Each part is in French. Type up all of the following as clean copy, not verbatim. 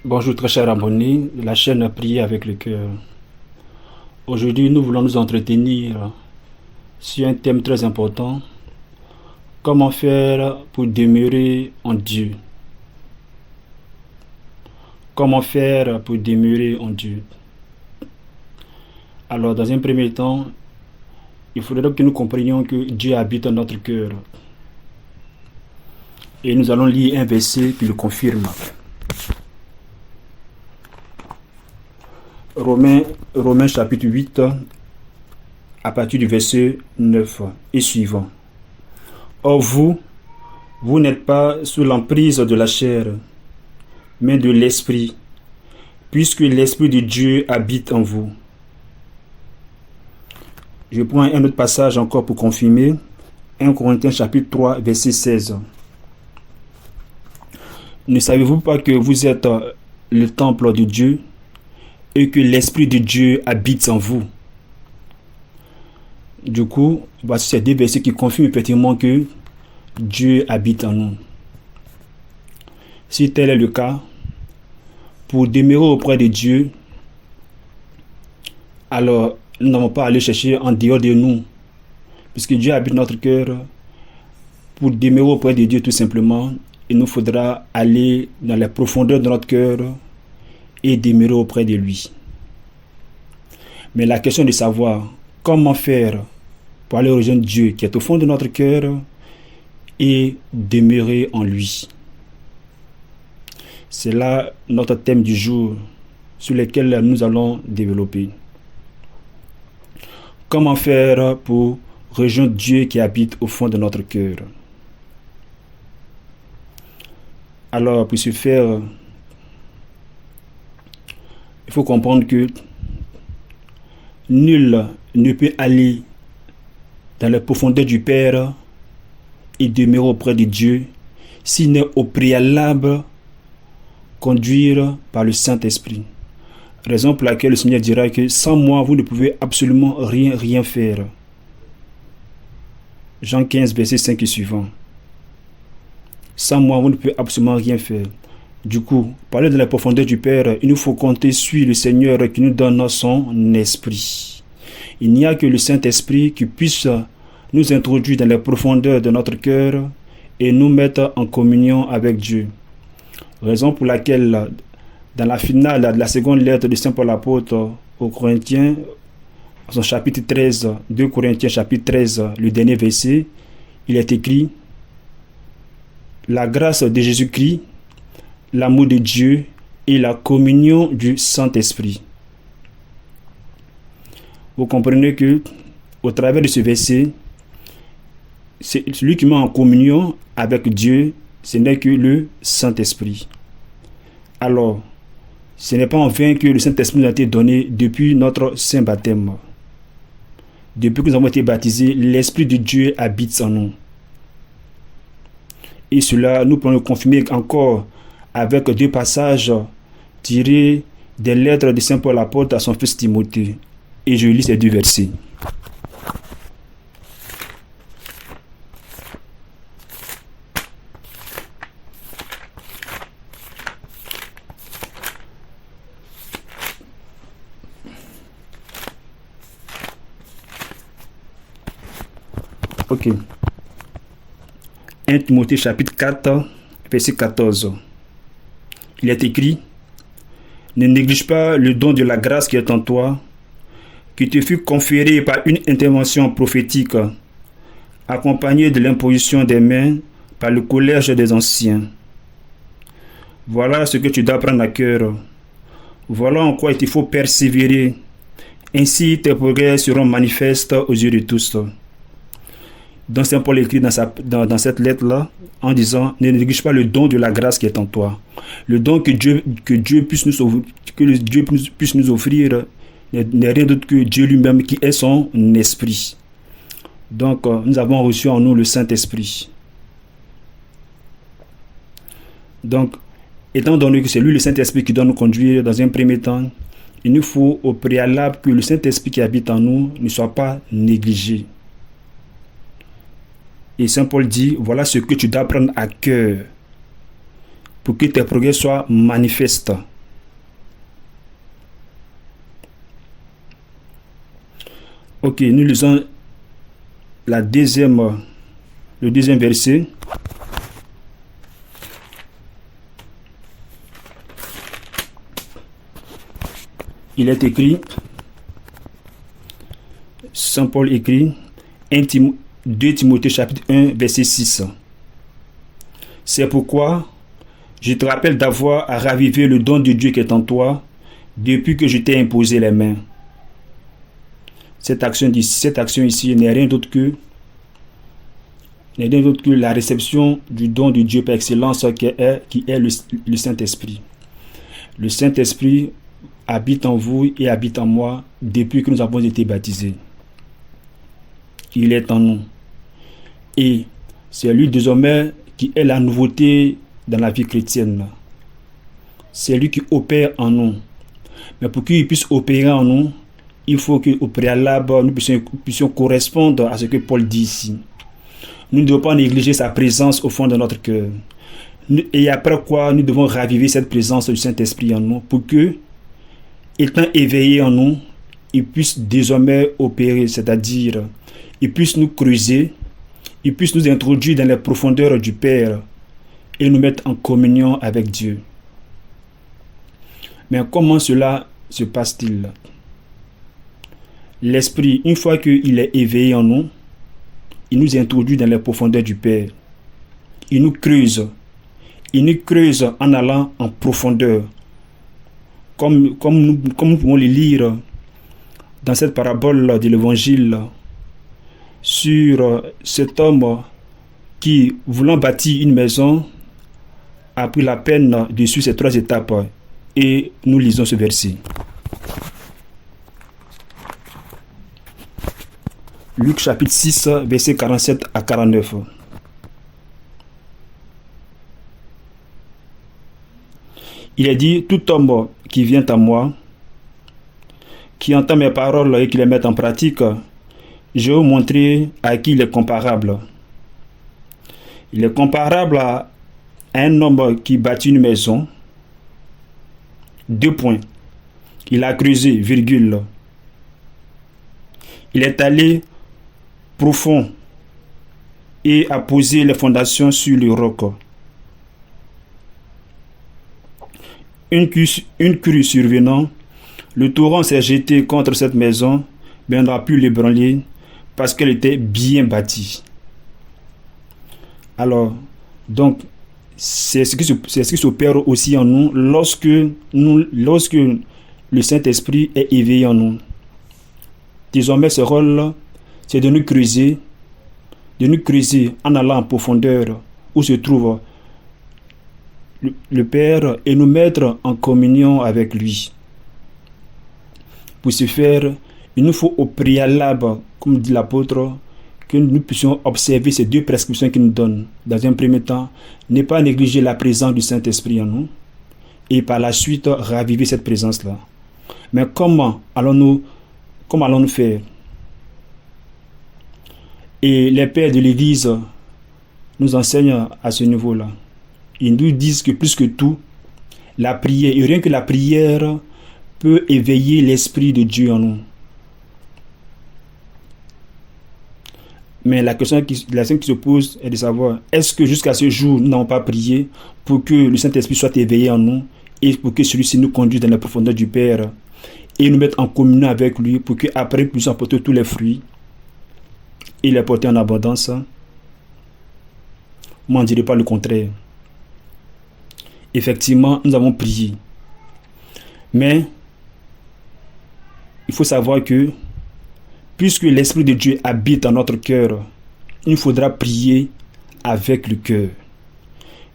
Bonjour très cher abonné de la chaîne Prier avec le cœur. Aujourd'hui, nous voulons nous entretenir sur un thème très important. Comment faire pour demeurer en Dieu? Comment faire pour demeurer en Dieu? Alors, dans un premier temps, il faudrait que nous comprenions que Dieu habite dans notre cœur. Et nous allons lire un verset qui le confirme. Romains chapitre 8, à partir du verset 9 et suivant. Or vous n'êtes pas sous l'emprise de la chair, mais de l'esprit, puisque l'esprit de Dieu habite en vous. Je prends un autre passage encore pour confirmer. 1 Corinthiens chapitre 3, verset 16. Ne savez-vous pas que vous êtes le temple de Dieu et que l'Esprit de Dieu habite en vous? Du coup, voici ces deux versets qui confirment effectivement que Dieu habite en nous. Si tel est le cas, pour demeurer auprès de Dieu, alors nous n'avons pas à aller chercher en dehors de nous, puisque Dieu habite notre cœur. Pour demeurer auprès de Dieu, tout simplement, il nous faudra aller dans les profondeurs de notre cœur et demeurer auprès de lui. Mais la question de savoir comment faire pour aller rejoindre Dieu qui est au fond de notre cœur et demeurer en lui. C'est là notre thème du jour sur lequel nous allons développer. Comment faire pour rejoindre Dieu qui habite au fond de notre cœur? Alors, pour ce faire, il faut comprendre que nul ne peut aller dans les profondeurs du Père et demeurer auprès de Dieu s'il n'est au préalable conduire par le Saint-Esprit. Raison pour laquelle le Seigneur dira que sans moi, vous ne pouvez absolument rien faire. Jean 15, verset 5 et suivant. Sans moi, vous ne pouvez absolument rien faire. Du coup, parler de la profondeur du Père, il nous faut compter sur le Seigneur qui nous donne son esprit. Il n'y a que le Saint-Esprit qui puisse nous introduire dans les profondeurs de notre cœur et nous mettre en communion avec Dieu. Raison pour laquelle, dans la finale de la seconde lettre de Saint Paul apôtre aux Corinthiens, son chapitre 13, 2 Corinthiens chapitre 13, le dernier verset, il est écrit: la grâce de Jésus-Christ, l'amour de Dieu et la communion du Saint-Esprit. Vous comprenez que, au travers de ce verset, c'est celui qui met en communion avec Dieu, ce n'est que le Saint-Esprit. Alors, ce n'est pas en vain que le Saint-Esprit nous a été donné depuis notre saint baptême. Depuis que nous avons été baptisés, l'Esprit de Dieu habite en nous. Et cela, nous pouvons le confirmer encore avec deux passages tirés des lettres de Saint Paul apôtre à son fils Timothée. Et je lis ces deux versets. Ok. 1 Timothée chapitre 4, verset 14. Il est écrit: ne néglige pas le don de la grâce qui est en toi, qui te fut conféré par une intervention prophétique, accompagnée de l'imposition des mains par le collège des anciens. Voilà ce que tu dois prendre à cœur. Voilà en quoi il te faut persévérer. Ainsi tes progrès seront manifestes aux yeux de tous. Donc Saint Paul écrit dans cette lettre-là en disant: ne néglige pas le don de la grâce qui est en toi. Le don que Dieu puisse nous offrir n'est rien d'autre que Dieu lui-même qui est son esprit. Donc nous avons reçu en nous le Saint-Esprit. Donc, étant donné que c'est lui le Saint-Esprit qui doit nous conduire dans un premier temps, il nous faut au préalable que le Saint-Esprit qui habite en nous ne soit pas négligé. Et Saint Paul dit, voilà ce que tu dois prendre à cœur. pour que tes progrès soient manifestes. Ok, nous lisons le deuxième verset. Il est écrit, Saint Paul écrit, 2 Timothée chapitre 1 verset 6. C'est pourquoi je te rappelle d'avoir à raviver le don de Dieu qui est en toi depuis que je t'ai imposé les mains. Cette action ici n'est rien d'autre que la réception du don de Dieu par excellence qui est le Saint-Esprit. Le Saint-Esprit habite en vous et habite en moi depuis que nous avons été baptisés. Il est en nous. Et c'est lui désormais qui est la nouveauté dans la vie chrétienne. C'est lui qui opère en nous. Mais pour qu'il puisse opérer en nous, il faut qu'au préalable, nous puissions correspondre à ce que Paul dit ici. Nous ne devons pas négliger sa présence au fond de notre cœur. Et après quoi, nous devons raviver cette présence du Saint-Esprit en nous pour que, étant éveillé en nous, il puisse désormais opérer, c'est-à-dire, il puisse nous creuser, il puisse nous introduire dans les profondeurs du Père et nous mettre en communion avec Dieu. Mais comment cela se passe-t-il? L'Esprit, une fois qu'il est éveillé en nous, il nous introduit dans les profondeurs du Père. Il nous creuse. Il nous creuse en allant en profondeur. Comme nous pouvons le lire dans cette parabole de l'Évangile sur cet homme qui, voulant bâtir une maison, a pris la peine de suivre ces 3 étapes. Et nous lisons ce verset. Luc chapitre 6, versets 47 à 49. Il est dit, tout homme qui vient à moi, qui entend mes paroles et qui les met en pratique, je vais vous montrer à qui il est comparable. Il est comparable à un homme qui bâtit une maison. 2 points. Il a creusé, virgule. Il est allé profond et a posé les fondations sur le roc. Une crue survenant, le torrent s'est jeté contre cette maison, mais on n'a pu l'ébranler parce qu'elle était bien bâtie. Alors, donc, c'est ce qui s'opère aussi en nous lorsque le Saint-Esprit est éveillé en nous. Désormais, ce rôle, c'est de nous creuser en allant en profondeur où se trouve le Père et nous mettre en communion avec lui. Pour ce faire, il nous faut au préalable, comme dit l'apôtre, que nous puissions observer ces 2 prescriptions qu'il nous donne. Dans un premier temps, ne pas négliger la présence du Saint-Esprit en nous et par la suite raviver cette présence-là. Mais comment allons-nous faire? Et les pères de l'Église nous enseignent à ce niveau-là. Ils nous disent que plus que tout, la prière, et rien que la prière, peut éveiller l'Esprit de Dieu en nous. Mais la question qui se pose est de savoir, est-ce que jusqu'à ce jour, nous n'avons pas prié pour que le Saint-Esprit soit éveillé en nous et pour que celui-ci nous conduise dans la profondeur du Père et nous mette en communion avec lui pour qu'après nous puissions apporter tous les fruits et les porter en abondance? Moi, on ne dirait pas le contraire. Effectivement, nous avons prié. Mais il faut savoir que puisque l'Esprit de Dieu habite dans notre cœur, il faudra prier avec le cœur.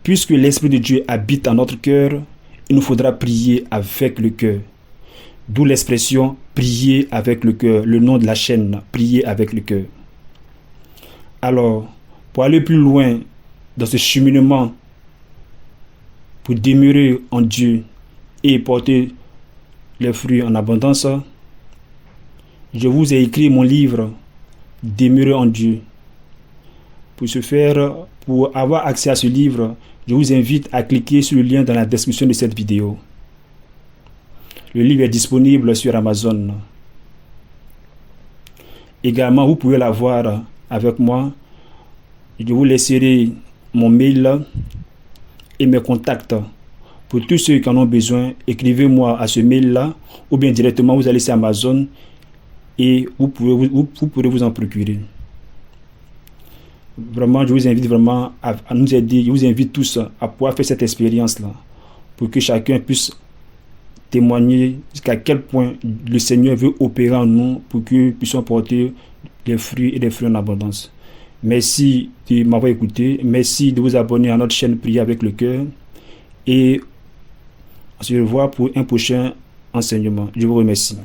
Puisque l'Esprit de Dieu habite dans notre cœur, il nous faudra prier avec le cœur. D'où l'expression prier avec le cœur, le nom de la chaîne, prier avec le cœur. Alors, pour aller plus loin dans ce cheminement, pour demeurer en Dieu et porter les fruits en abondance, je vous ai écrit mon livre Demeurer en Dieu. Pour ce faire, pour avoir accès à ce livre, je vous invite à cliquer sur le lien dans la description de cette vidéo. Le livre est disponible sur Amazon. Également, vous pouvez l'avoir avec moi. Je vous laisserai mon mail et mes contacts. Pour tous ceux qui en ont besoin, écrivez-moi à ce mail-là ou bien directement vous allez sur Amazon et vous pourrez vous en procurer. Vraiment, je vous invite vraiment à nous aider. Je vous invite tous à pouvoir faire cette expérience-là pour que chacun puisse témoigner jusqu'à quel point le Seigneur veut opérer en nous pour que nous puissions porter des fruits et des fruits en abondance. Merci de m'avoir écouté. Merci de vous abonner à notre chaîne Prier avec le cœur. Et on se revoit pour un prochain enseignement. Je vous remercie.